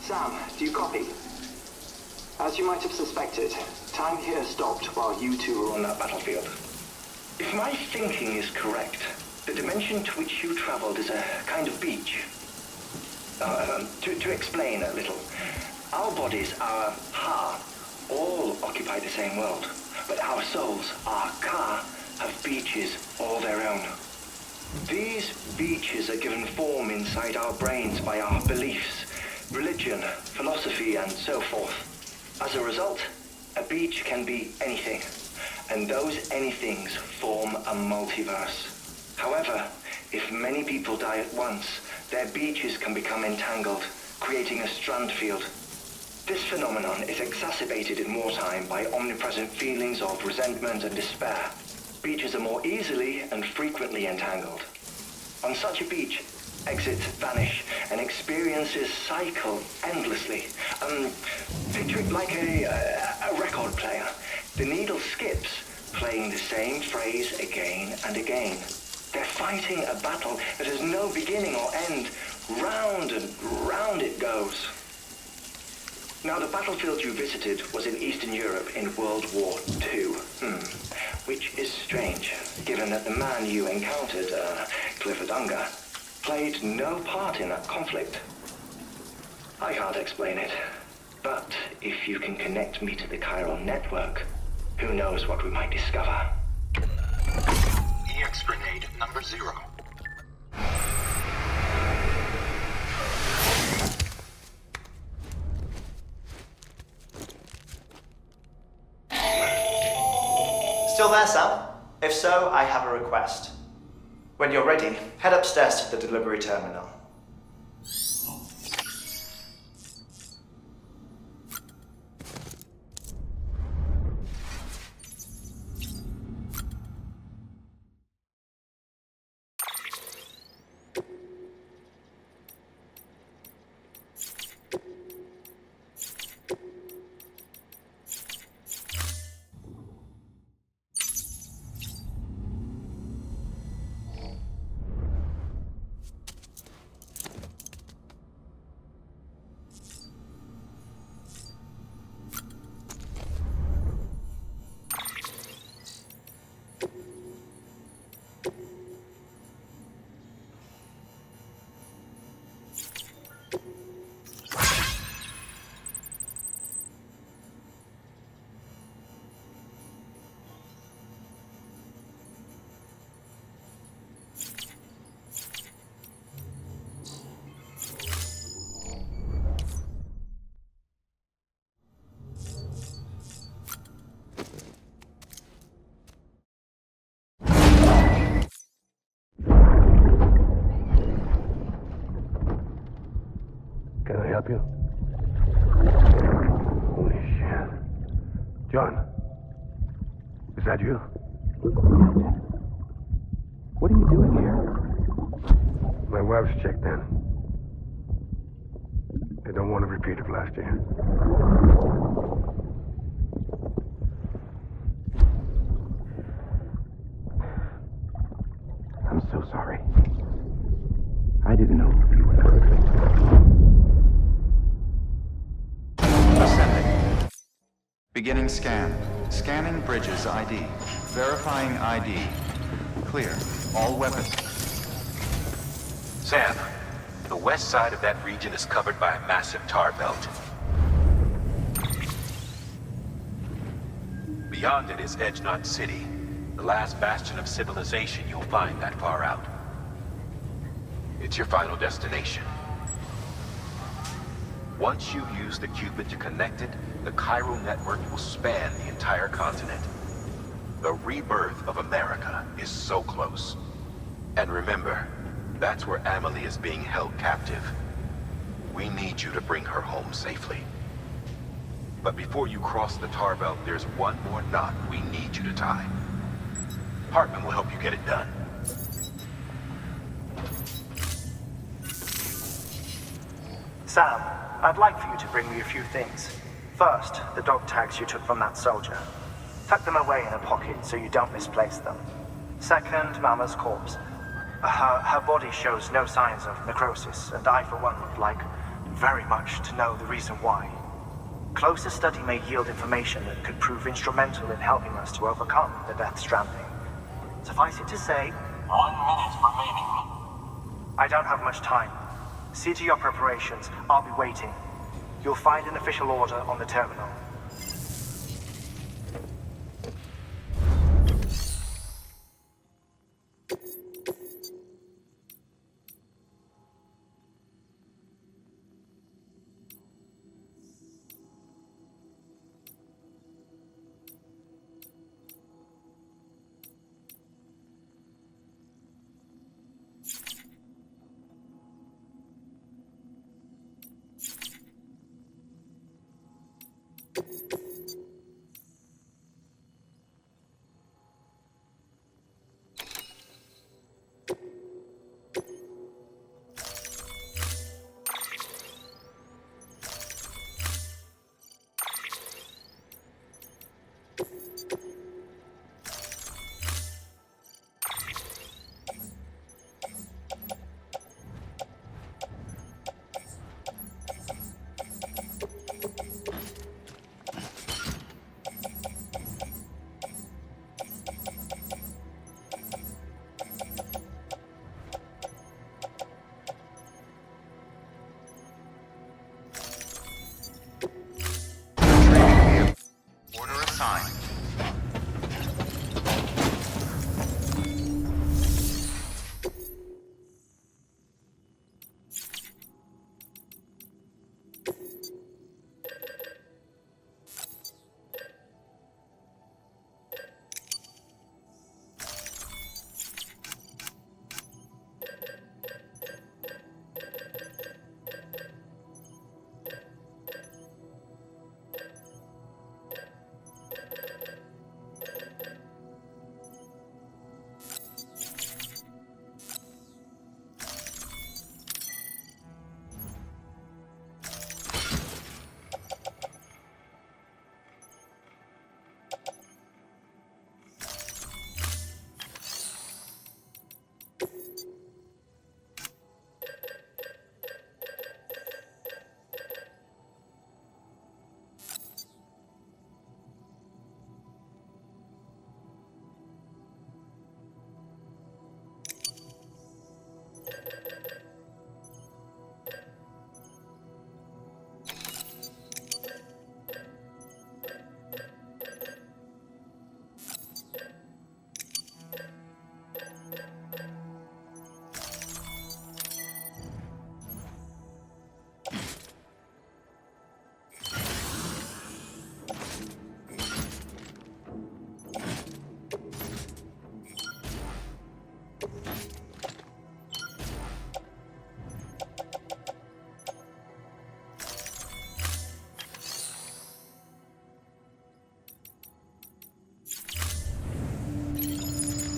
Sam, do you copy? As you might have suspected, time here stopped while you two were on that battlefield. If my thinking is correct, the dimension to which you traveled is a kind of beach. To explain a little, our bodies, our ha, all occupy the same world, but our souls, our ka, have beaches all their own. These beaches are given form inside our brains by our beliefs, religion, philosophy, and so forth. As a result, a beach can be anything, and those anythings form a multiverse. However, if many people die at once, their beaches can become entangled, creating a strand field. This phenomenon is exacerbated in wartime by omnipresent feelings of resentment and despair. Beaches are more easily and frequently entangled. On such a beach, exits vanish and experiences cycle endlessly. Picture it like a record player. The needle skips, playing the same phrase again and again. They're fighting a battle that has no beginning or end. Round and round it goes. Now, the battlefield you visited was in Eastern Europe in World War II. Which is strange, given that the man you encountered, Clifford Unger, played no part in that conflict. I can't explain it, but if you can connect me to the chiral network, who knows what we might discover. EX grenade number 0. Still there, Sam? If so, I have a request. When you're ready, head upstairs to the delivery terminal. Can I help you? Holy shit. John, is that you? What are you doing here? My wife's checked in. They don't want to repeat of last year. I'm so sorry. I didn't know you were hurt. Ascending. Beginning scan. Scanning bridges ID. Verifying ID. Clear. All weapons. Sam, the west side of that region is covered by a massive tar belt. Beyond it is Edge Knot City, the last bastion of civilization you'll find that far out. It's your final destination. Once you use the Cupid to connect it, the chiral network will span the entire continent. The rebirth of America is so close. And remember, that's where Amelie is being held captive. We need you to bring her home safely. But before you cross the tar belt, there's one more knot we need you to tie. Hartman will help you get it done. Sam, I'd like for you to bring me a few things. First, the dog tags you took from that soldier. Tuck them away in a pocket so you don't misplace them. Second, Mama's corpse. Her body shows no signs of necrosis, and I, for one, would like very much to know the reason why. Closer study may yield information that could prove instrumental in helping us to overcome the Death Stranding. Suffice it to say, 1 minute remaining. I don't have much time. See to your preparations. I'll be waiting. You'll find an official order on the terminal. Order assigned.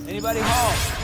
Anybody home?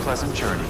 Pleasant journey.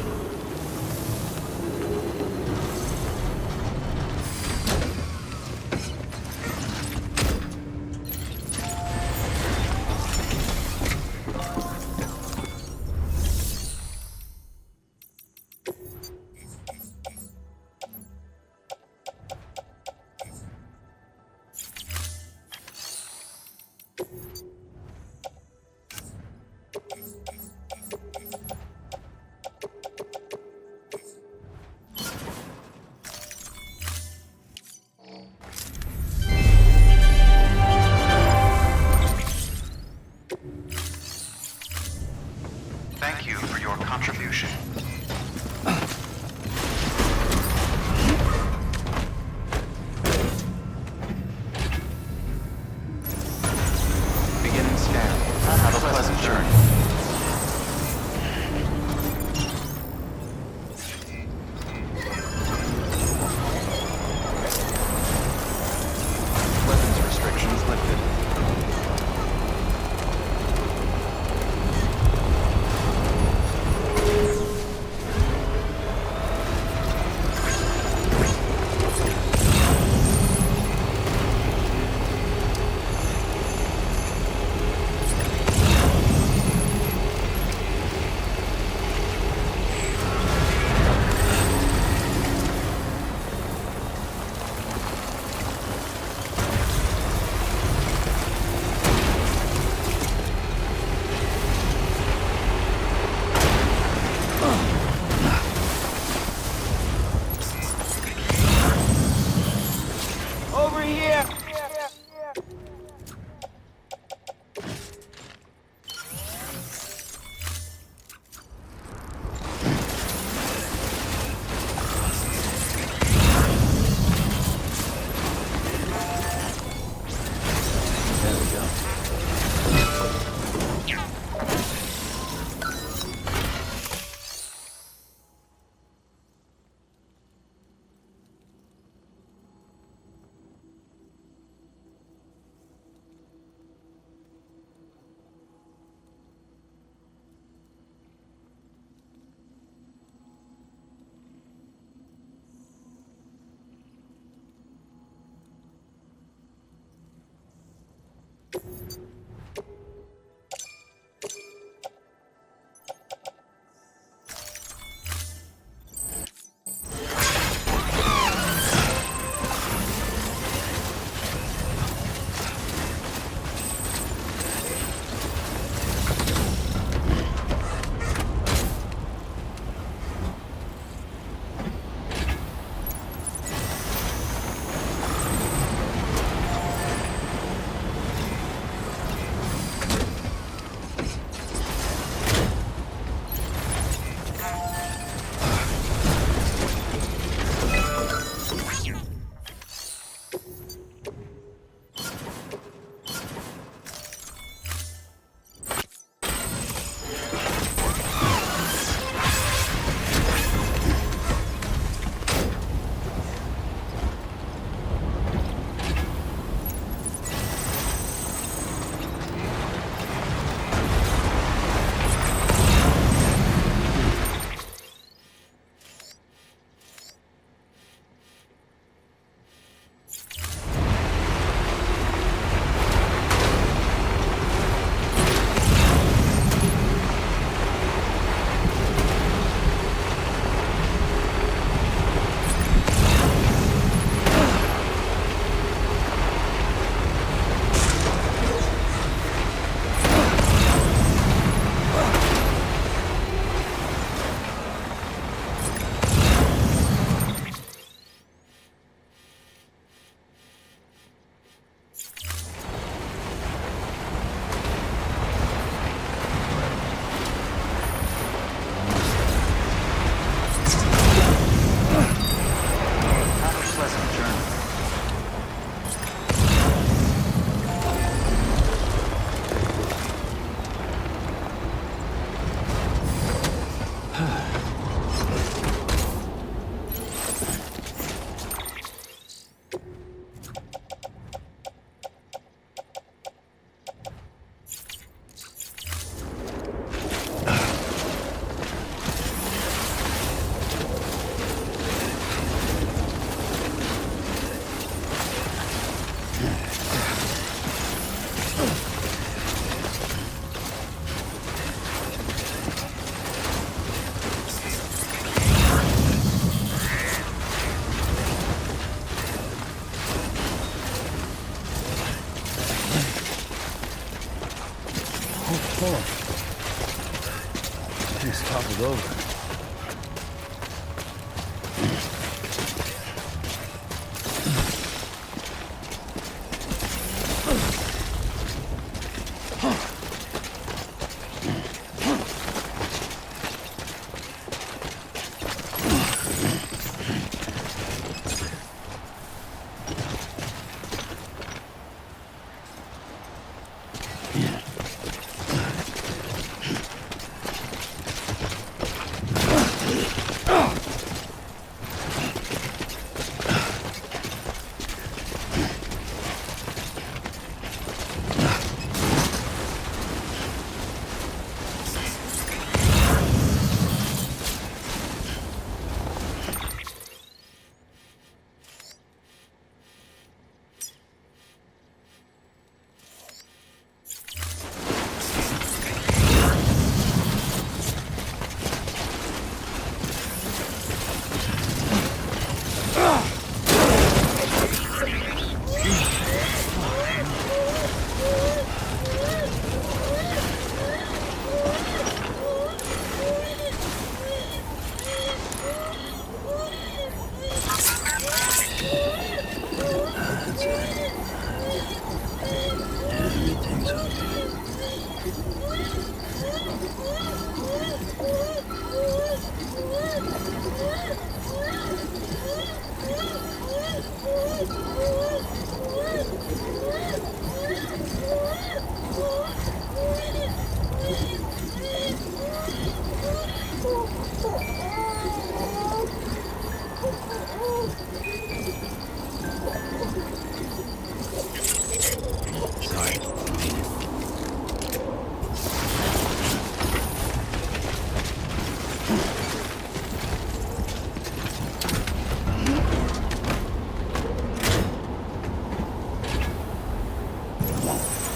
Just toppled over.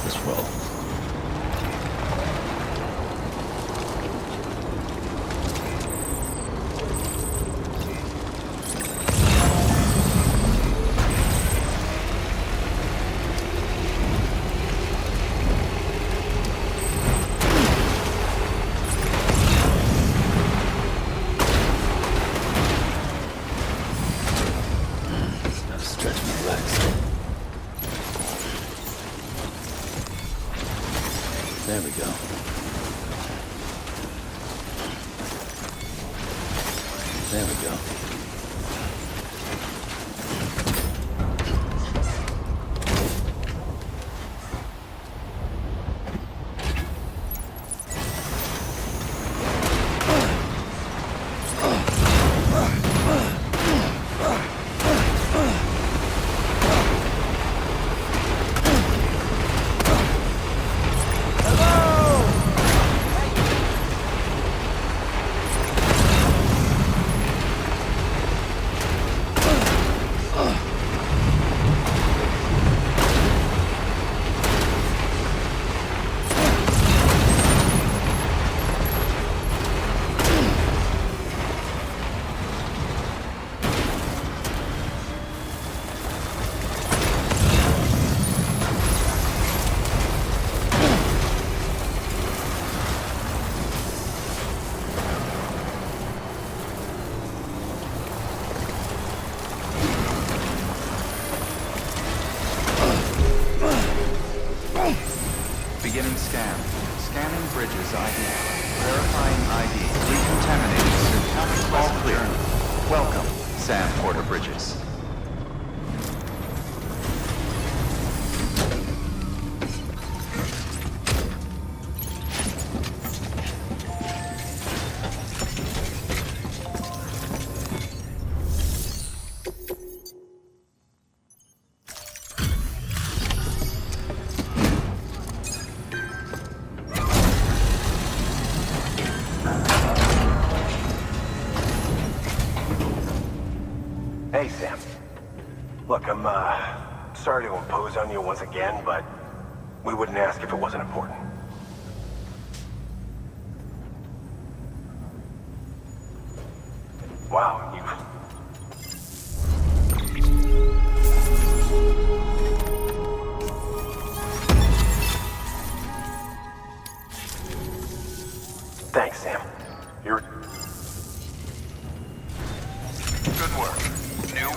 This world There we go. There we go. Beginning scan. Scanning bridges ID. Verifying ID. Recontaminating. Counting all clear. Welcome, Sam Porter Bridges. Hey, Sam. Look, I'm, sorry to impose on you once again, but we wouldn't ask if it wasn't important. Wow, you... Thanks, Sam. You're... Good work. New.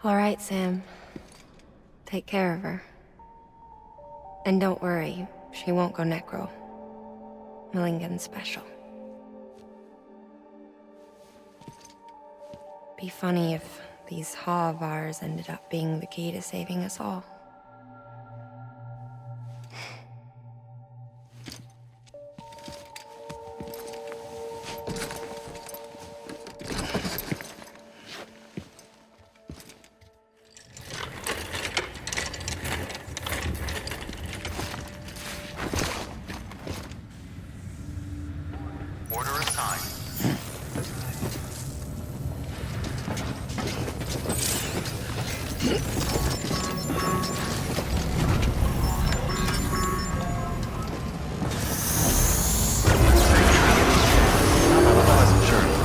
All right, Sam. Take care of her. And don't worry, she won't go necro. Millingen's special. Be funny if these Ha of ours ended up being the key to saving us all. Order assigned. Pleasant journey.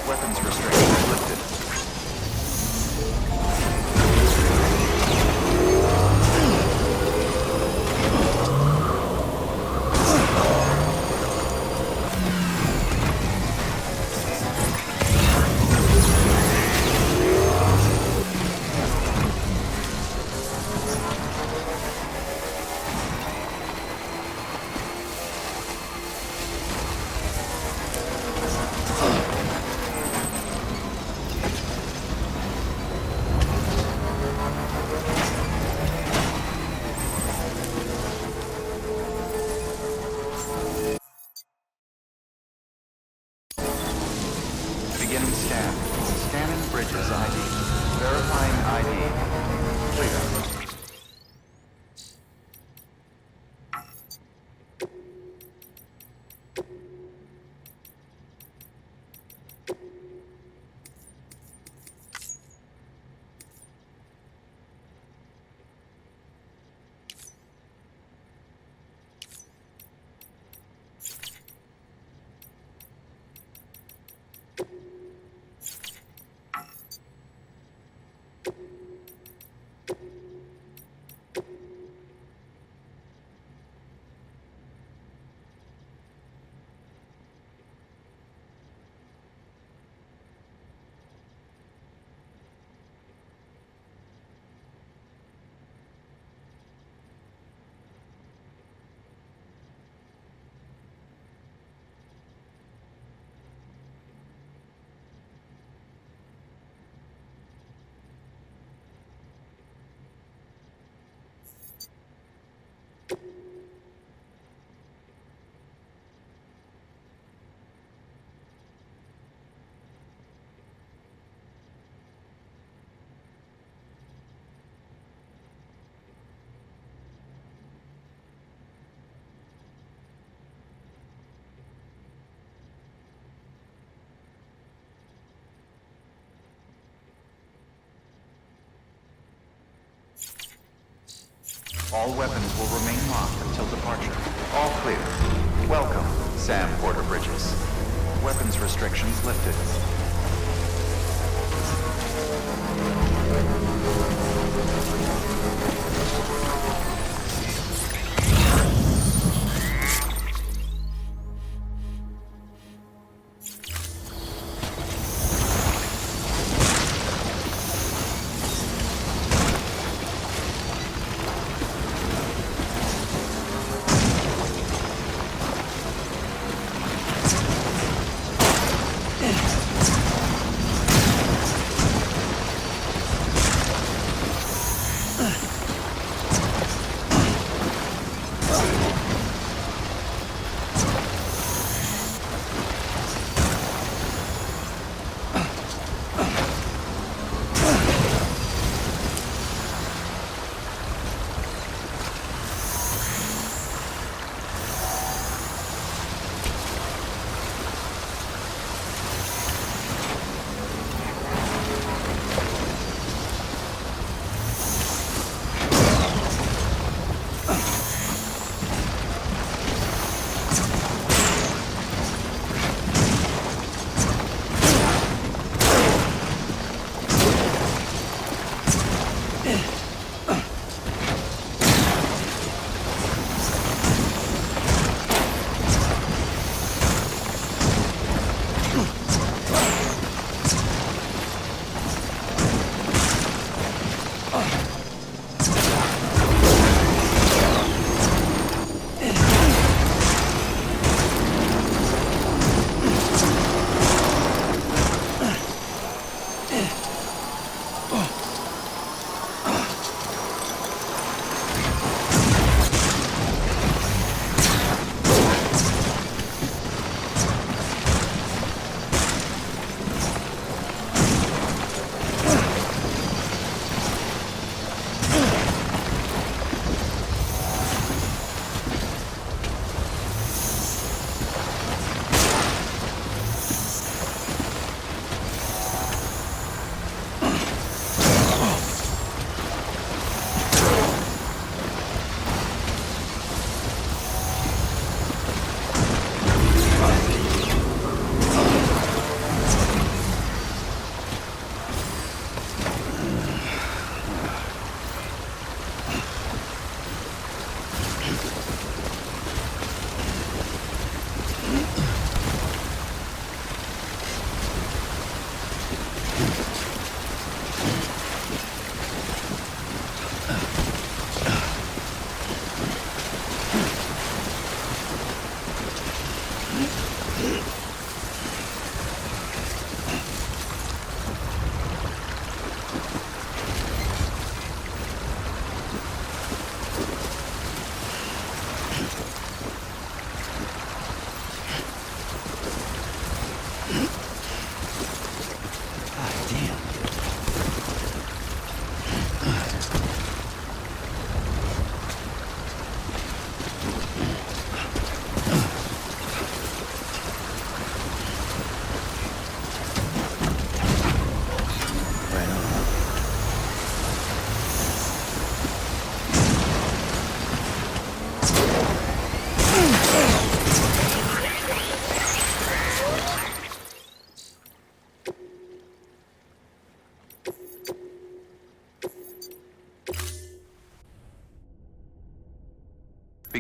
Weapons restrictions lifted. Beginning scan. Scanning bridges ID. Verifying ID. Clear. All weapons will remain locked until departure. All clear. Welcome, Sam Porter Bridges. Weapons restrictions lifted.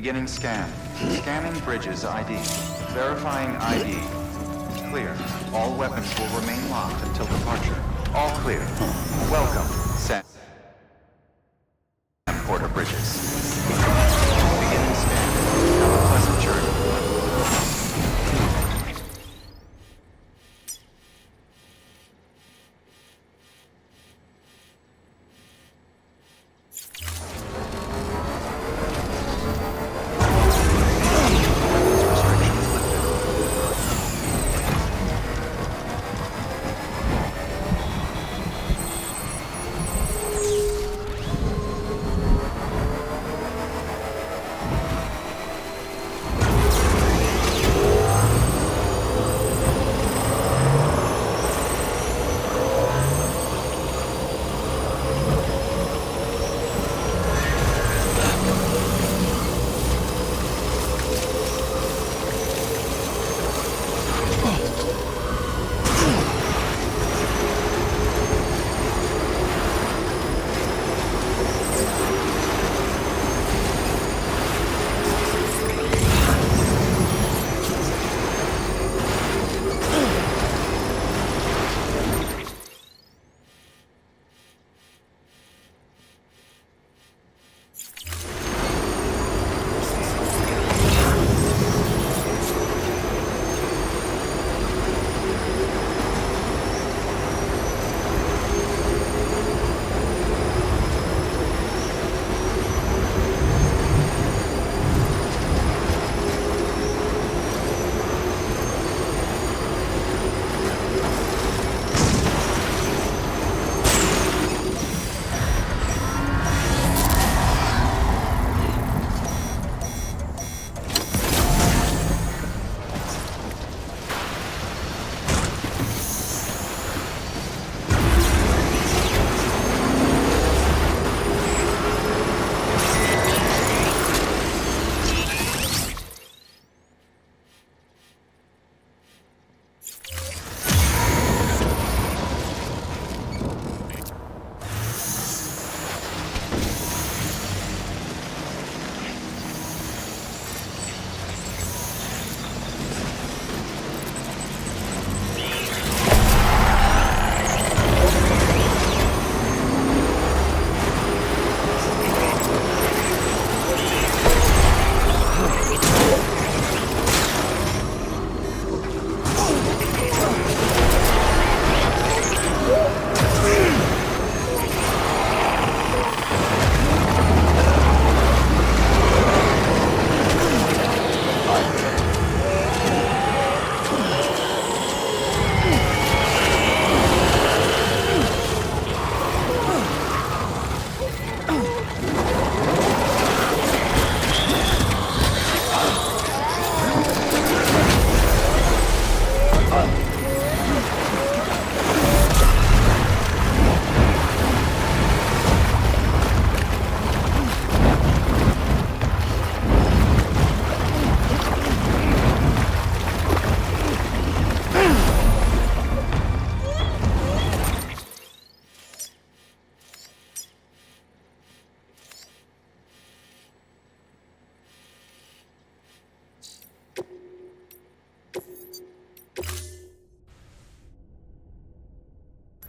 Beginning scan. Scanning bridges ID. Verifying ID. Clear. All weapons will remain locked until departure. All clear. Welcome, Sam. Porter Bridges. Beginning scan. Have a pleasant journey.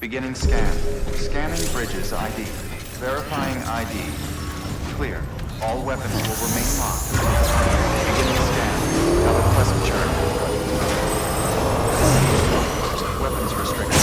Beginning scan. Scanning bridges ID. Verifying ID. Clear. All weapons will remain locked. Beginning scan. Have a pleasant journey. Weapons restricted.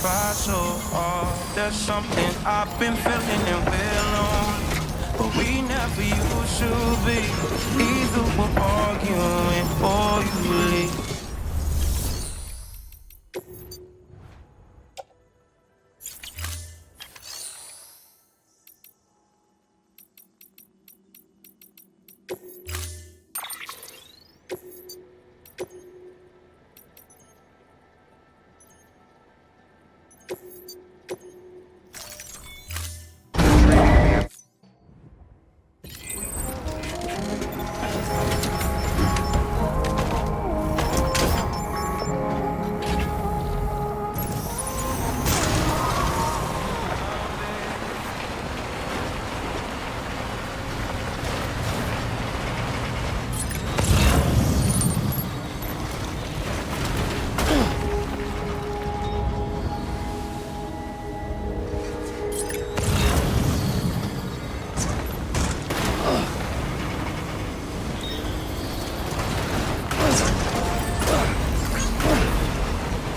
try so hard. There's something I've been feeling and we're alone, but we never used to be. Either we're arguing or you leave.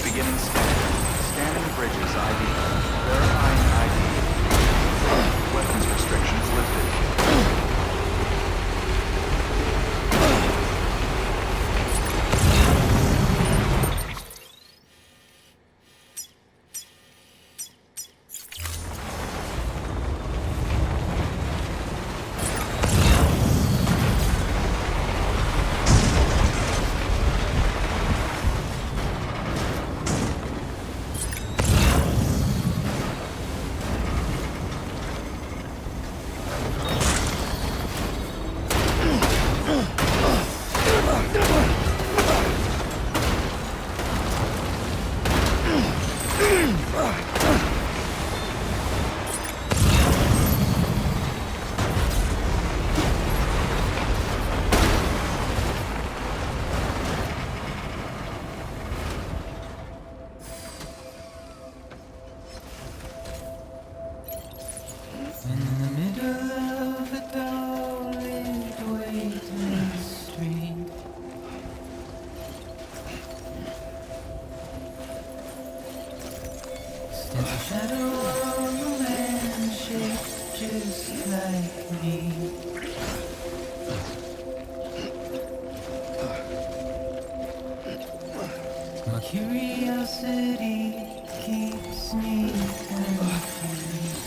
Beginning scan. Scanning bridges ID. Verifying ID. Weapons restrictions lifted. In the middle of a dull-lit waiting street, stands a shadow of a man shaped just like me. My curiosity keeps me confused.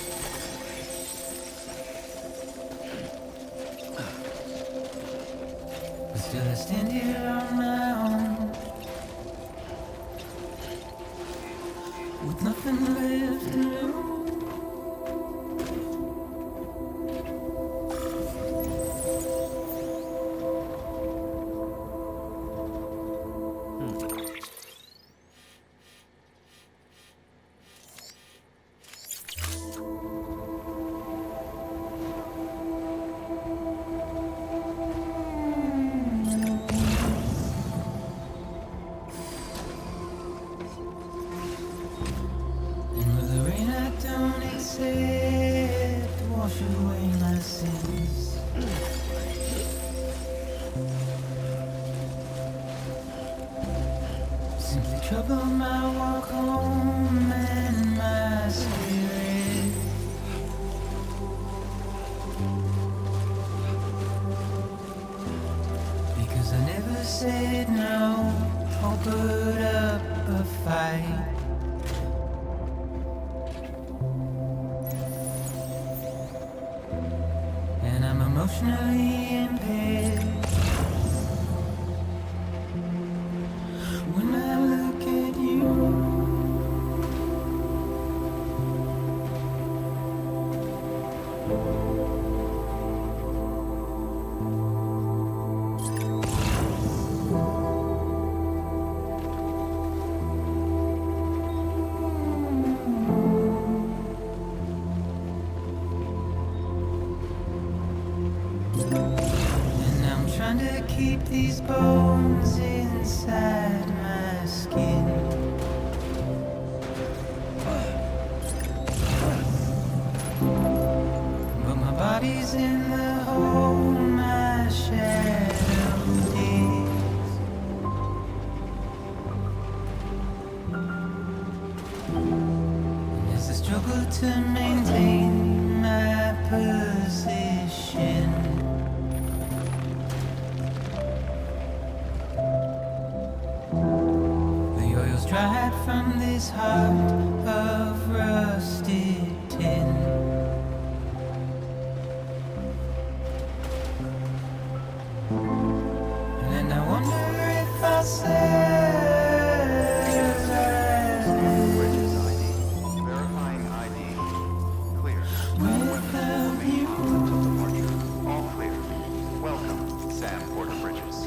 But still I stand here on my own, with nothing left to lose. And with the rain I don't accept, wash away my sins. Simply trouble my walk home and my spirit. Because I never said no or put up a fight. And I'm emotionally impaired. When I look at you, and I'm trying to keep these bones inside my skin. But my body's in the hole my shadow digs. to maintain my position. The oil's dried from this heart of rusted tin. And I wonder if I said Verifying ID. Clear. All weapons will remain locked until departure. All clear. Welcome, Sam Porter Bridges.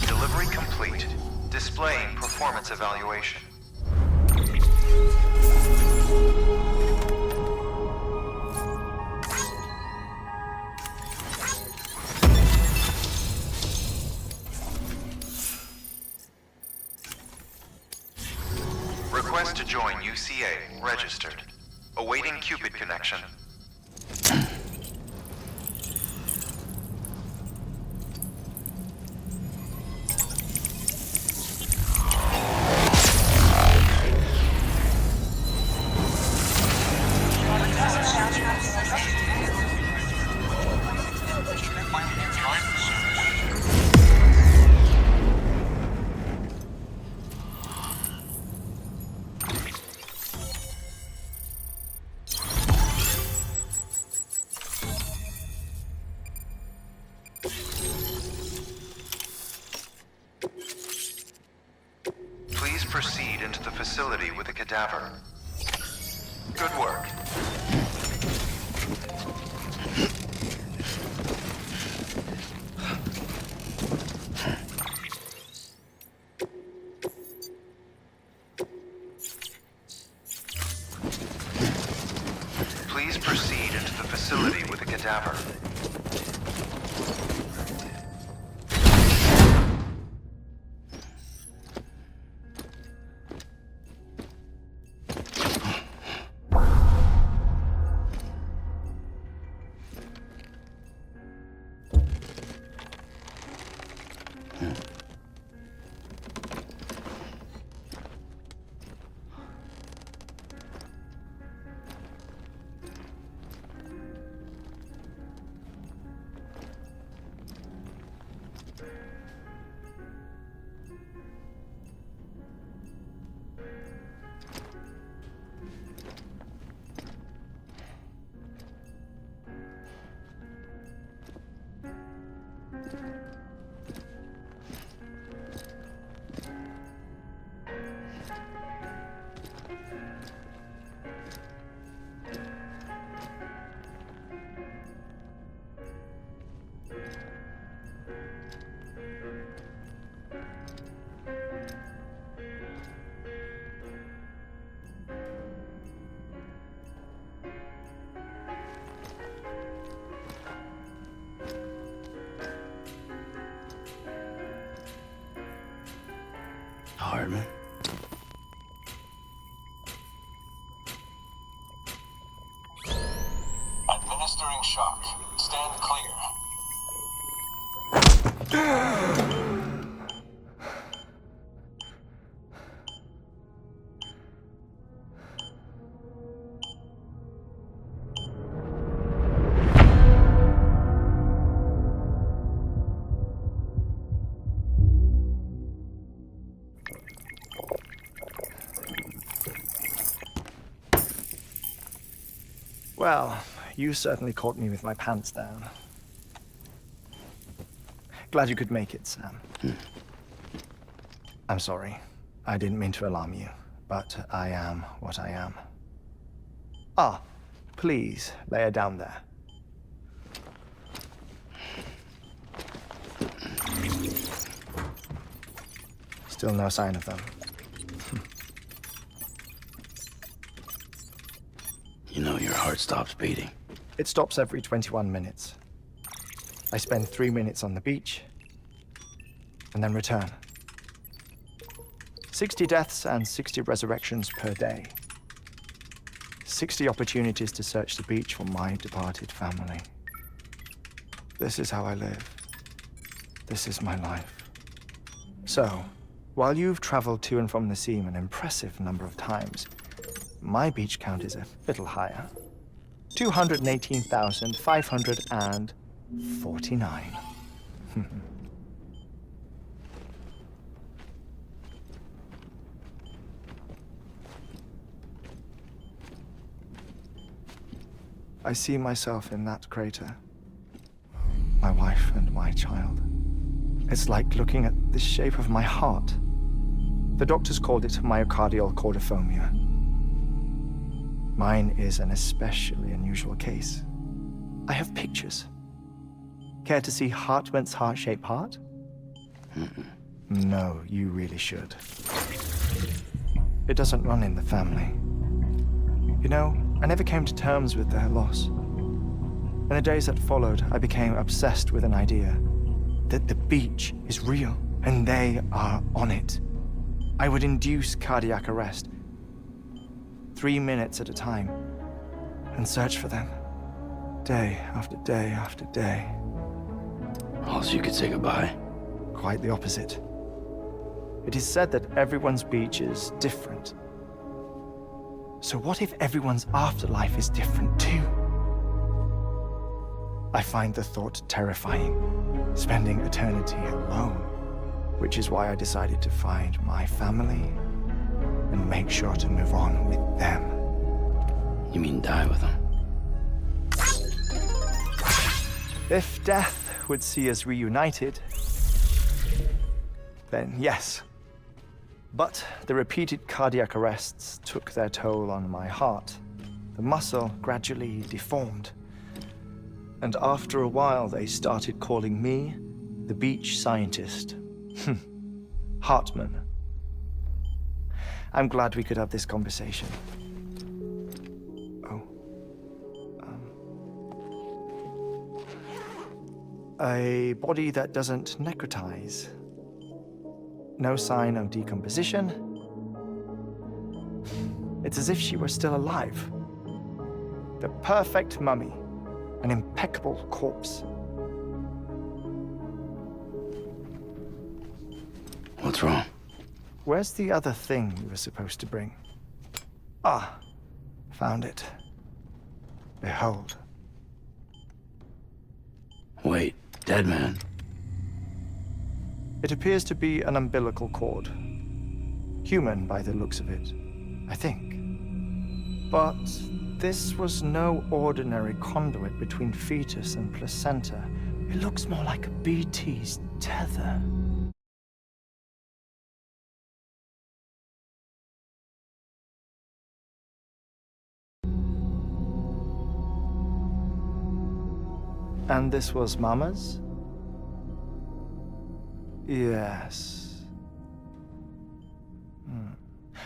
Delivery complete. Displaying performance evaluation. Request to join UCA. Registered. Awaiting Cupid connection. Please proceed into the facility with the cadaver. Good work. Please proceed into the facility with the cadaver. Hartman. Administering shock. Stand clear. Well, you certainly caught me with my pants down. Glad you could make it, Sam. I'm sorry. I didn't mean to alarm you. but I am what I am. Ah, please lay her down there. Still no sign of them. You know your heart stops beating. It stops every 21 minutes. I spend 3 minutes on the beach, and then return. 60 deaths and 60 resurrections per day. 60 opportunities to search the beach for my departed family. This is how I live. This is my life. So, while you've traveled to and from the sea an impressive number of times, my beach count is a little higher. 218,549. I see myself in that crater. My wife and my child. It's like looking at the shape of my heart. The doctors called it myocardial cordiformia. Mine is an especially unusual case. I have pictures. Care to see Hartman's heart-shaped heart? No, you really should. It doesn't run in the family. You know, I never came to terms with their loss. In the days that followed, I became obsessed with an idea that the beach is real and they are on it. I would induce cardiac arrest, 3 minutes at a time, and search for them, day after day after day. Also, you could say goodbye. Quite the opposite. It is said that everyone's beach is different. So what if everyone's afterlife is different too? I find the thought terrifying, spending eternity alone, which is why I decided to find my family and make sure to move on with them. You mean die with them? If death would see us reunited, then yes. But the repeated cardiac arrests took their toll on my heart. The muscle gradually deformed. And after a while, they started calling me the beach scientist. Hartman. I'm glad we could have this conversation. Oh. A body that doesn't necrotize. No sign of decomposition. It's as if she were still alive. The perfect mummy. An impeccable corpse. What's wrong? Where's the other thing you were supposed to bring? Ah, found it. Behold. Wait, Deadman. It appears to be an umbilical cord. Human by the looks of it, I think. But this was no ordinary conduit between fetus and placenta. It looks more like a BT's tether. And this was Mama's? Yes.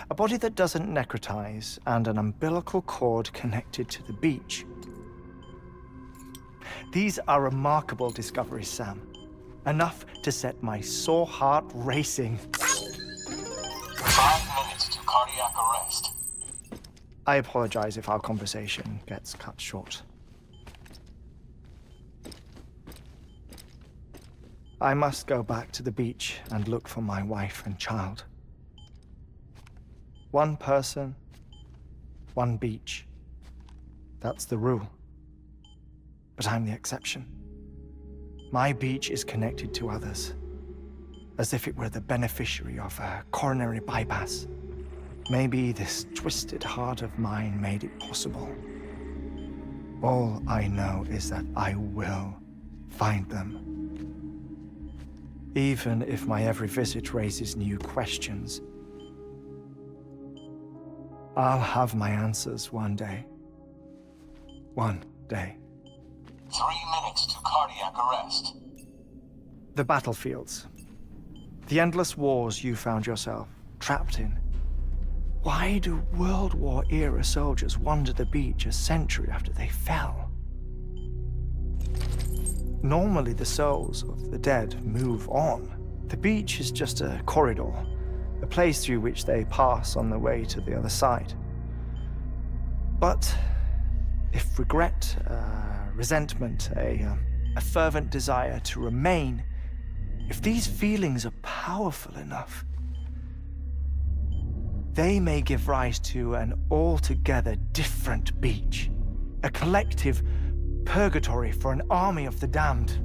A body that doesn't necrotize and an umbilical cord connected to the beach. These are remarkable discoveries, Sam. Enough to set my sore heart racing. 5 minutes to cardiac arrest. I apologize if our conversation gets cut short. I must go back to the beach and look for my wife and child. One person, one beach. That's the rule. But I'm the exception. My beach is connected to others, as if it were the beneficiary of a coronary bypass. Maybe this twisted heart of mine made it possible. All I know is that I will find them. Even if my every visit raises new questions. I'll have my answers one day. One day. 3 minutes to cardiac arrest. The battlefields. The endless wars you found yourself trapped in. Why do World War-era soldiers wander the beach a century after they fell? Normally, the souls of the dead move on. The beach is just a corridor, a place through which they pass on the way to the other side. But if regret, resentment, a fervent desire to remain, if these feelings are powerful enough, they may give rise to an altogether different beach, a collective purgatory for an army of the damned.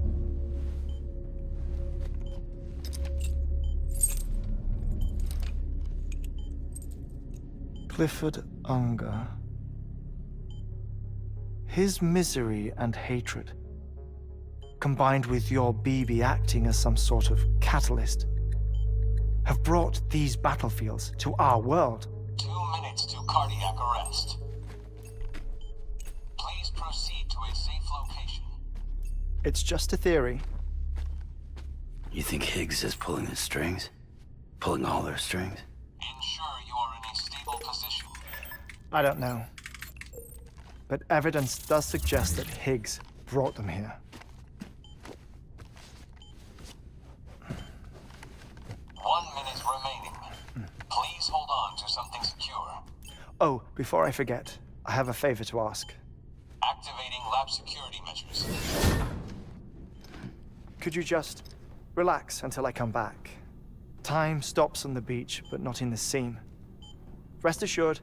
Clifford Unger. His misery and hatred, combined with your BB acting as some sort of catalyst, have brought these battlefields to our world. 2 minutes to cardiac arrest. Please proceed to a safe location. It's just a theory. You think Higgs is pulling the strings? Pulling all their strings? Ensure you are in a stable position. I don't know. But evidence does suggest that Higgs brought them here. 1 minute remaining. Please hold on to something secure. Oh, before I forget, I have a favor to ask. Activating lab security measures. Could you just relax until I come back? Time stops on the beach, but not in the scene. Rest assured,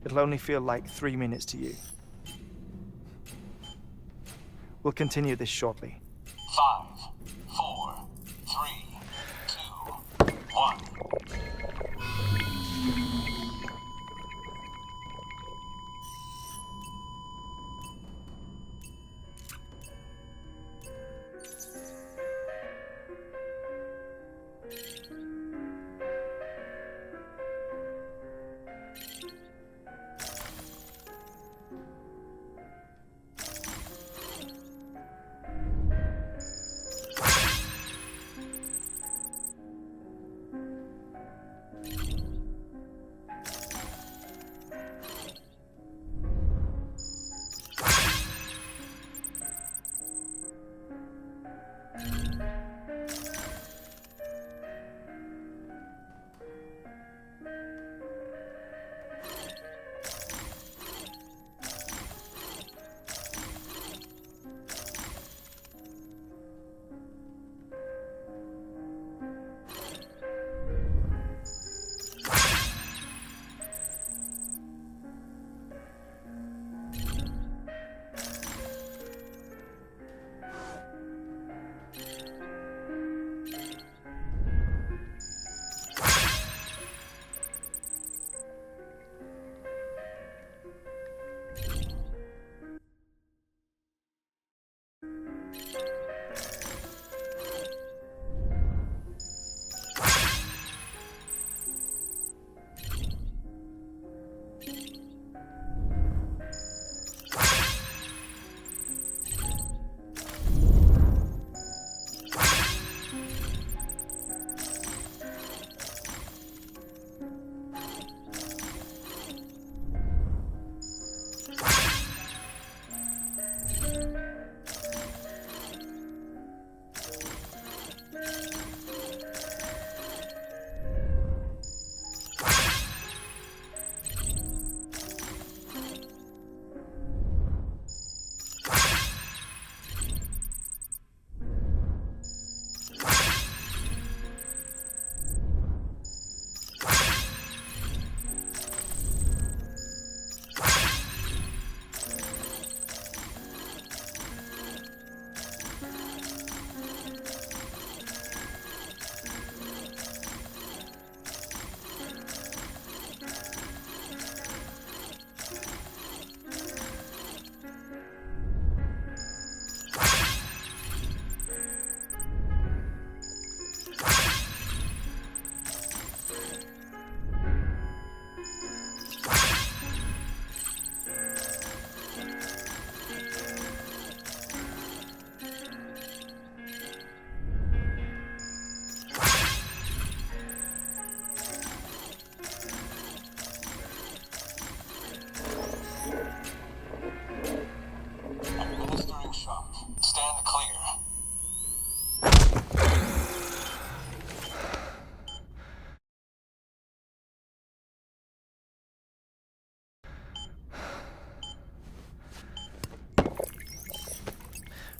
it'll only feel like 3 minutes to you. We'll continue this shortly. 5, 4, 3, 2, 1.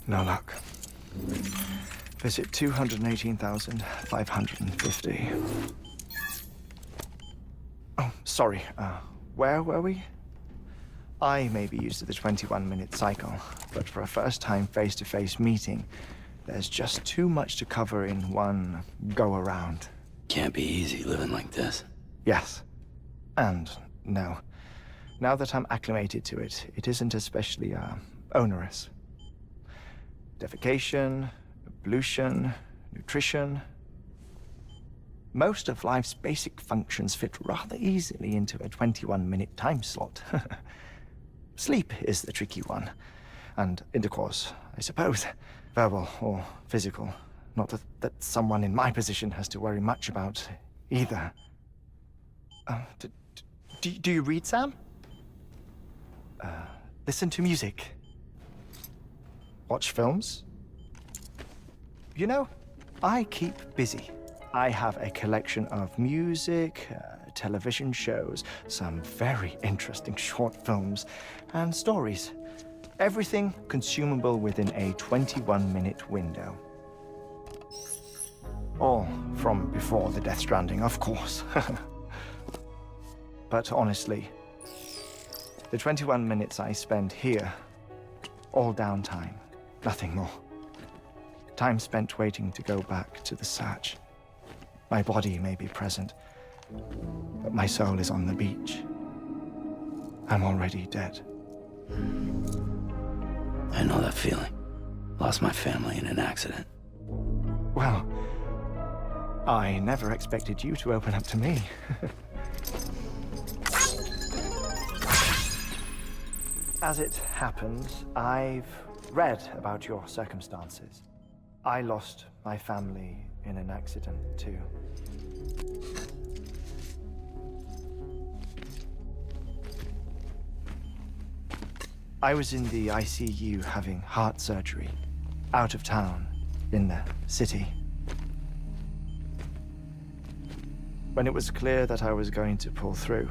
No luck. Visit 218,550. Oh, sorry. Where were we? I may be used to the 21-minute cycle, but for a first-time face-to-face meeting, there's just too much to cover in one go-around. Can't be easy living like this. Yes. And no. Now that I'm acclimated to it, it isn't especially, onerous. Defecation, pollution, nutrition. Most of life's basic functions fit rather easily into a 21-minute time slot. Sleep is the tricky one. And intercourse, I suppose. Verbal or physical. Not that someone in my position has to worry much about either. Do you read, Sam? Listen to music. Watch films? You know, I keep busy. I have a collection of music, television shows, some very interesting short films, and stories. Everything consumable within a 21-minute window. All from before the Death Stranding, of course. But honestly, the 21 minutes I spend here, all downtime, nothing more. Time spent waiting to go back to the search. My body may be present, but my soul is on the beach. I'm already dead. I know that feeling. Lost my family in an accident. Well, I never expected you to open up to me. As it happens, I've read about your circumstances. I lost my family in an accident, too. I was in the ICU having heart surgery, out of town, in the city. When it was clear that I was going to pull through,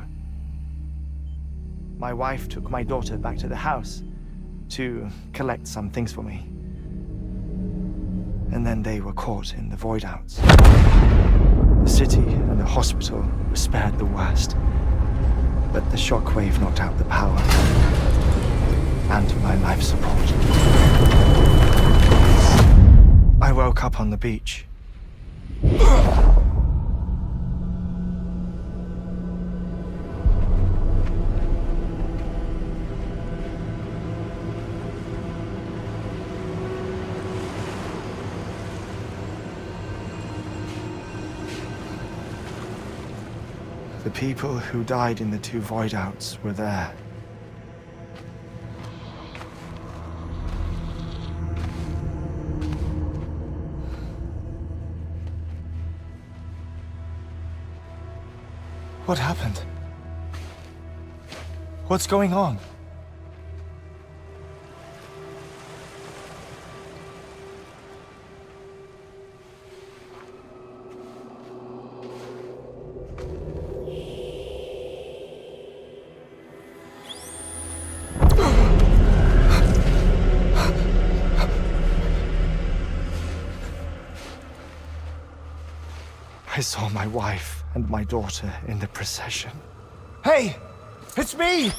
my wife took my daughter back to the house to collect some things for me. And then they were caught in the void outs. The city and the hospital were spared the worst, but the shockwave knocked out the power and my life support. I woke up on the beach. The people who died in the two void outs were there. What happened? What's going on? I saw my wife and my daughter in the procession. Hey! It's me!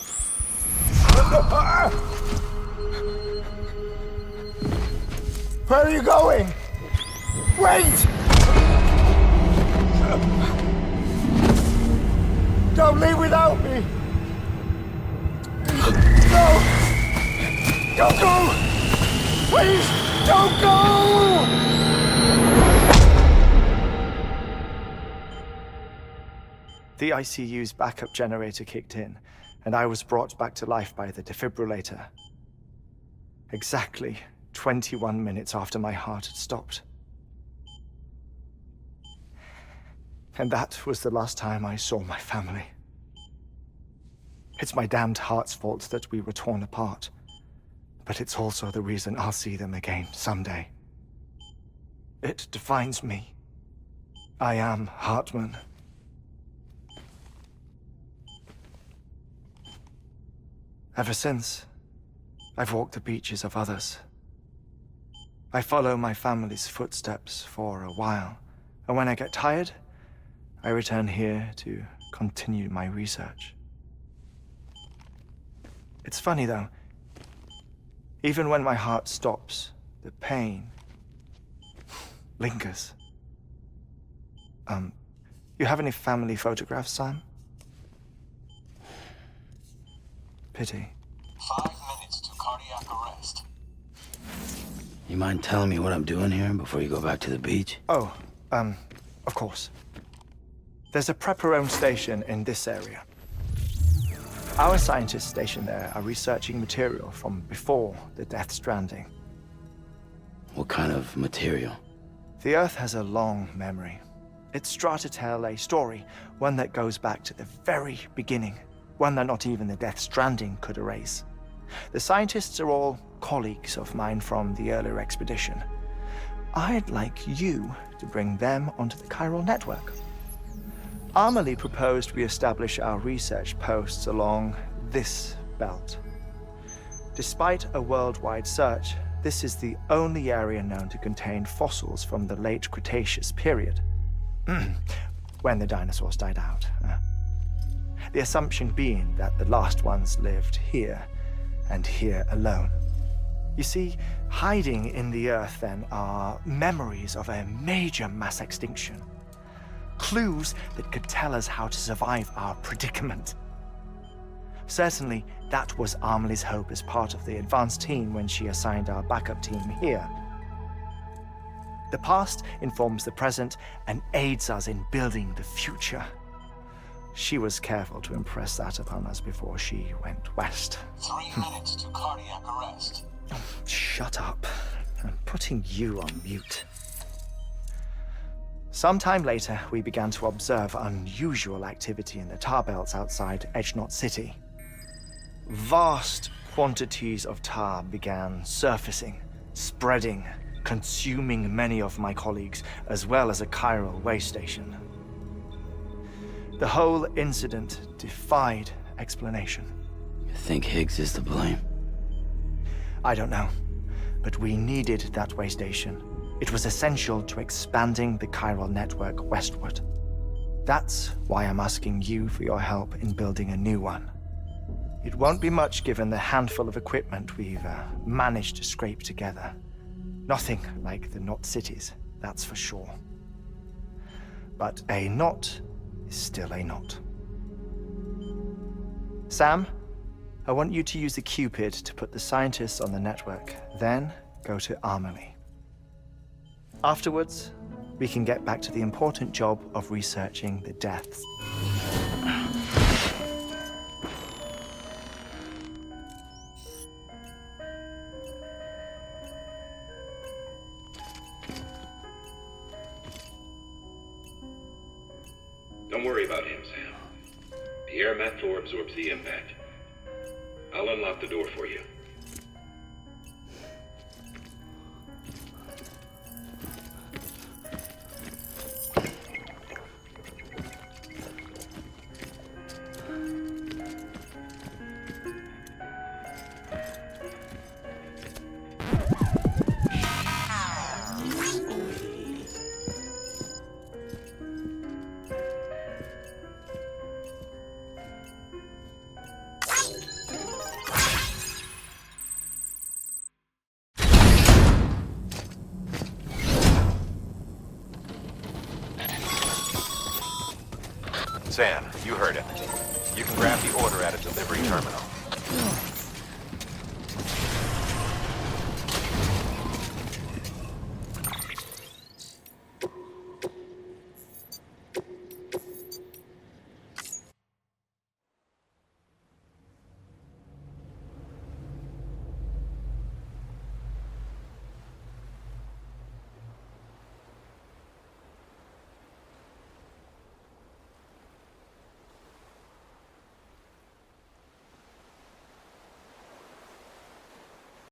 Where are you going? Wait! Don't leave without me! No! Don't go! Please, don't go! The ICU's backup generator kicked in, and I was brought back to life by the defibrillator. Exactly 21 minutes after my heart had stopped. And that was the last time I saw my family. It's my damned heart's fault that we were torn apart, but it's also the reason I'll see them again someday. It defines me. I am Hartman. Ever since, I've walked the beaches of others, I follow my family's footsteps for a while, and when I get tired, I return here to continue my research. It's funny though, even when my heart stops, the pain lingers. You have any family photographs, Sam? Pity. 5 minutes to cardiac arrest. You mind telling me what I'm doing here before you go back to the beach? Oh, of course. There's a prepper-owned station in this area. Our scientists stationed there are researching material from before the Death Stranding. What kind of material? The Earth has a long memory. It's trying to tell a story, one that goes back to the very beginning, one that not even the Death Stranding could erase. The scientists are all colleagues of mine from the earlier expedition. I'd like you to bring them onto the chiral network. Amelie proposed we establish our research posts along this belt. Despite a worldwide search, this is the only area known to contain fossils from the late Cretaceous period, when the dinosaurs died out. The assumption being that the last ones lived here, and here alone. You see, hiding in the Earth then are memories of a major mass extinction. Clues that could tell us how to survive our predicament. Certainly, that was Amelie's hope as part of the advanced team when she assigned our backup team here. The past informs the present and aids us in building the future. She was careful to impress that upon us before she went west. 3 minutes to cardiac arrest. Oh, shut up. I'm putting you on mute. Sometime later, we began to observe unusual activity in the tar belts outside Edgenot City. Vast quantities of tar began surfacing, spreading, consuming many of my colleagues, as well as a chiral way station. The whole incident defied explanation. You think Higgs is to blame? I don't know, but we needed that way station. It was essential to expanding the chiral network westward. That's why I'm asking you for your help in building a new one. It won't be much given the handful of equipment we've managed to scrape together. Nothing like the knot cities, that's for sure. But a knot is still a knot. Sam, I want you to use the Cupid to put the scientists on the network, then go to Amelie. Afterwards, we can get back to the important job of researching the deaths. Don't worry about him, Sam. The air mat floor absorbs the impact. I'll unlock the door for you. Sam, you heard it. You can grab the order at a delivery terminal.